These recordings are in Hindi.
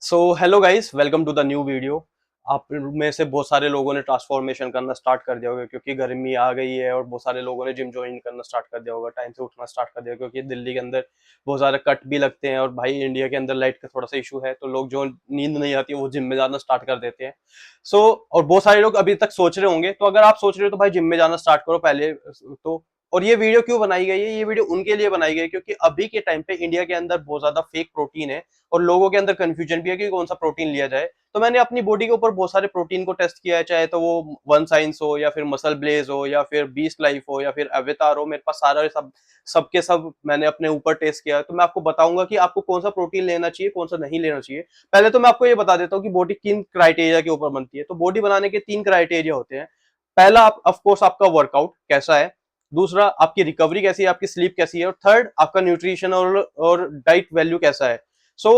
So hello guys, welcome to the new video. आप में से बहुत सारे लोगों ने ट्रांसफॉर्मेशन करना स्टार्ट कर दिया होगा क्योंकि गर्मी आ गई है और बहुत सारे लोगों ने जिम ज्वाइन करना स्टार्ट कर दिया होगा, टाइम से उठना स्टार्ट कर दिया क्योंकि दिल्ली के अंदर बहुत सारे कट भी लगते हैं और भाई इंडिया के अंदर लाइट का थोड़ा सा इशू है, तो लोग जो नींद नहीं आती है वो जिम में जाना स्टार्ट कर देते हैं। और बहुत सारे लोग अभी तक सोच रहे होंगे, तो अगर आप सोच रहे हो तो भाई जिम में जाना स्टार्ट करो पहले तो। और ये वीडियो क्यों बनाई गई है? ये वीडियो उनके लिए बनाई गई है क्योंकि अभी के टाइम पे इंडिया के अंदर बहुत ज्यादा फेक प्रोटीन है और लोगों के अंदर कंफ्यूजन भी है कि कौन सा प्रोटीन लिया जाए। तो मैंने अपनी बॉडी के ऊपर बहुत सारे प्रोटीन को टेस्ट किया है, चाहे तो वो वन साइंस हो या फिर मसल ब्लेज हो या फिर बीस्ट लाइफ हो या फिर अवतार हो, मेरे पास सारा सब मैंने अपने ऊपर टेस्ट किया है। तो मैं आपको बताऊंगा कि आपको कौन सा प्रोटीन लेना चाहिए, कौन सा नहीं लेना चाहिए। पहले तो मैं आपको ये बता देता हूँ कि बॉडी किन क्राइटेरिया के ऊपर बनती है। तो बॉडी बनाने के 3 क्राइटेरिया होते हैं। पहला, आप ऑफकोर्स आपका वर्कआउट कैसा है। दूसरा, आपकी रिकवरी कैसी है, आपकी स्लीप कैसी है। और थर्ड, आपका न्यूट्रिशन और डाइट वैल्यू कैसा है। सो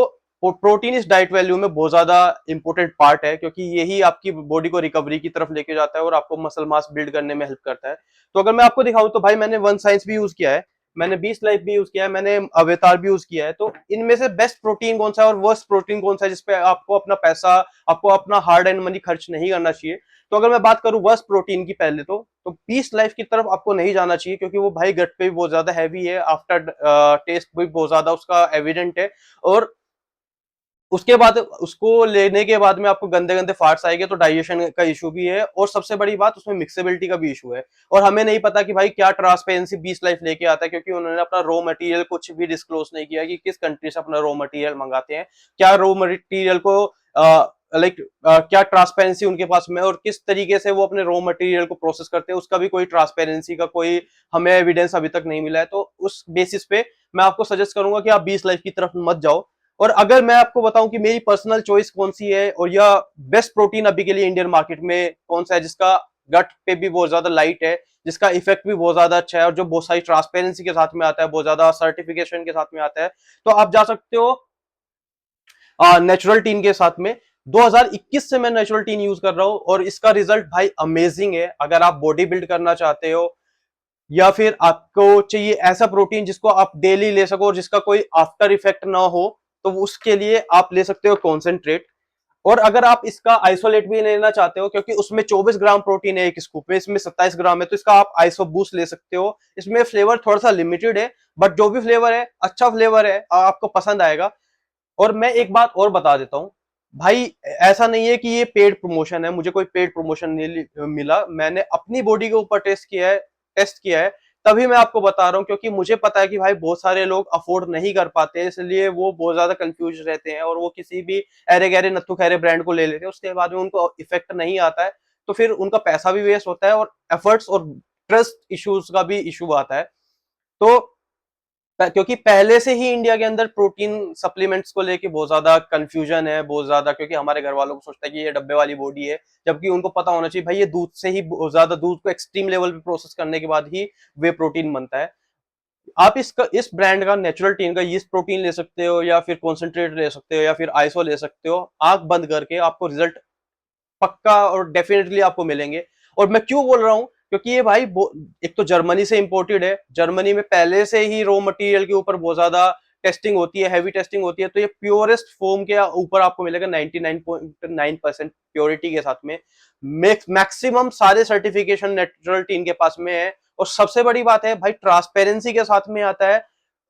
प्रोटीन इस डाइट वैल्यू में बहुत ज्यादा इंपॉर्टेंट पार्ट है क्योंकि यही आपकी बॉडी को रिकवरी की तरफ लेके जाता है और आपको मसल मास बिल्ड करने में हेल्प करता है। तो अगर मैं आपको दिखाऊं तो भाई मैंने वन साइंस भी यूज किया है, मैंने 20 लाइफ भी यूज किया है, मैंने अवतार भी यूज किया है। तो इनमें से बेस्ट प्रोटीन कौन सा है और वर्स्ट प्रोटीन कौन सा है जिसपे आपको अपना पैसा, आपको अपना हार्ड एंड मनी खर्च नहीं करना चाहिए। तो अगर मैं बात करूं वर्स्ट प्रोटीन की पहले तो 20 लाइफ की तरफ आपको नहीं जाना चाहिए क्योंकि वो भाई गट पे भी बहुत ज्यादा हैवी है, आफ्टर टेस्ट भी बहुत ज्यादा उसका एविडेंट है। और उसके बाद उसको लेने के बाद में आपको गंदे गंदे फार्ट्स आएंगे, तो डाइजेशन का इशू भी है और सबसे बड़ी बात उसमें मिक्सेबिलिटी का भी इशू है। और हमें नहीं पता कि भाई क्या ट्रांसपेरेंसी 20 लाइफ लेके आता है क्योंकि उन्होंने अपना रॉ मटेरियल कुछ भी डिस्क्लोज नहीं किया कि किस कंट्री से अपना रॉ मटेरियल मंगाते हैं, क्या रॉ मटेरियल को लाइक क्या ट्रांसपेरेंसी उनके पास में और किस तरीके से वो अपने रॉ मटेरियल को प्रोसेस करते हैं, उसका भी कोई ट्रांसपेरेंसी का कोई हमें एविडेंस अभी तक नहीं मिला है। तो उस बेसिस पे मैं आपको सजेस्ट करूंगा कि आप 20 लाइफ की तरफ मत जाओ। और अगर मैं आपको बताऊं कि मेरी पर्सनल चॉइस कौन सी है और या बेस्ट प्रोटीन अभी के लिए इंडियन मार्केट में कौन सा है जिसका गट पे भी बहुत ज्यादा लाइट है, जिसका इफेक्ट भी बहुत ज्यादा अच्छा है और जो बहुत सारी ट्रांसपेरेंसी के साथ में आता है, बहुत ज्यादा सर्टिफिकेशन के साथ में आता है, तो आप जा सकते हो नेचुरल टीन के साथ में। 2021 से मैं नेचुरल टीन यूज कर रहा हूं और इसका रिजल्ट भाई अमेजिंग है। अगर आप बॉडी बिल्ड करना चाहते हो या फिर आपको चाहिए ऐसा प्रोटीन जिसको आप डेली ले सको और जिसका कोई आफ्टर इफेक्ट ना हो, तो उसके लिए आप ले सकते हो कॉन्सेंट्रेट। और अगर आप इसका आइसोलेट भी लेना चाहते हो क्योंकि उसमें 24 ग्राम प्रोटीन है एक स्कूप में, इसमें 27 ग्राम है, तो इसका आप आइसो बूस्ट ले सकते हो। इसमें फ्लेवर थोड़ा सा लिमिटेड है, बट जो भी फ्लेवर है अच्छा फ्लेवर है, आपको पसंद आएगा। और मैं एक बात और बता देता हूं भाई, ऐसा नहीं है कि ये पेड प्रमोशन है, मुझे कोई पेड प्रमोशन नहीं मिला, मैंने अपनी बॉडी के ऊपर टेस्ट किया है, तभी मैं आपको बता रहा हूं क्योंकि मुझे पता है कि भाई बहुत सारे लोग अफोर्ड नहीं कर पाते, इसलिए वो बहुत ज्यादा कंफ्यूज रहते हैं और वो किसी भी अरे गहरे नत्थु खैरे ब्रांड को ले लेते हैं, उसके बाद में उनको इफेक्ट नहीं आता है, तो फिर उनका पैसा भी वेस्ट होता है और एफर्ट्स और ट्रस्ट इश्यूज का भी इशू आता है। तो क्योंकि पहले से ही इंडिया के अंदर प्रोटीन सप्लीमेंट्स को लेके बहुत ज्यादा कंफ्यूजन है, बहुत ज्यादा, क्योंकि हमारे घर वालों को सोचता है कि ये डब्बे वाली बॉडी है, जबकि उनको पता होना चाहिए भाई ये दूध से ही, बहुत ज्यादा दूध को एक्सट्रीम लेवल पे प्रोसेस करने के बाद ही वे प्रोटीन बनता है। आप इस ब्रांड का, नेचुरल टीन का यीस्ट प्रोटीन ले सकते हो या फिर कॉन्सेंट्रेट ले सकते हो या फिर आइसो ले सकते हो, आंख बंद करके आपको रिजल्ट पक्का और डेफिनेटली आपको मिलेंगे। और मैं क्यों बोल रहा हूं, क्योंकि ये भाई एक तो जर्मनी से इंपोर्टेड है, जर्मनी में पहले से ही रॉ मटेरियल के ऊपर बहुत ज्यादा टेस्टिंग होती है, हैवी टेस्टिंग होती है, तो ये प्योरेस्ट फॉर्म के ऊपर आपको मिलेगा 99.9% प्योरिटी के साथ में। मैक्सिमम सारे सर्टिफिकेशन नेचुरल टीन के पास में है और सबसे बड़ी बात है भाई ट्रांसपेरेंसी के साथ में आता है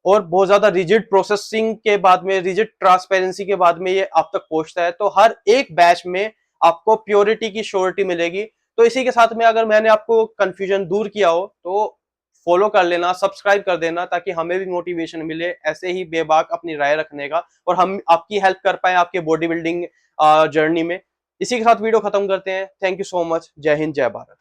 और बहुत ज्यादा रिजिड प्रोसेसिंग के बाद में, रिजिड ट्रांसपेरेंसी के बाद में ये आप तक पहुंचता है। तो हर एक बैच में आपको प्योरिटी की श्योरिटी मिलेगी। तो इसी के साथ में अगर मैंने आपको कंफ्यूजन दूर किया हो तो फॉलो कर लेना, सब्सक्राइब कर देना, ताकि हमें भी मोटिवेशन मिले ऐसे ही बेबाक अपनी राय रखने का और हम आपकी हेल्प कर पाए आपके बॉडी बिल्डिंग जर्नी में। इसी के साथ वीडियो खत्म करते हैं। Thank you so much. जय हिंद, जय भारत।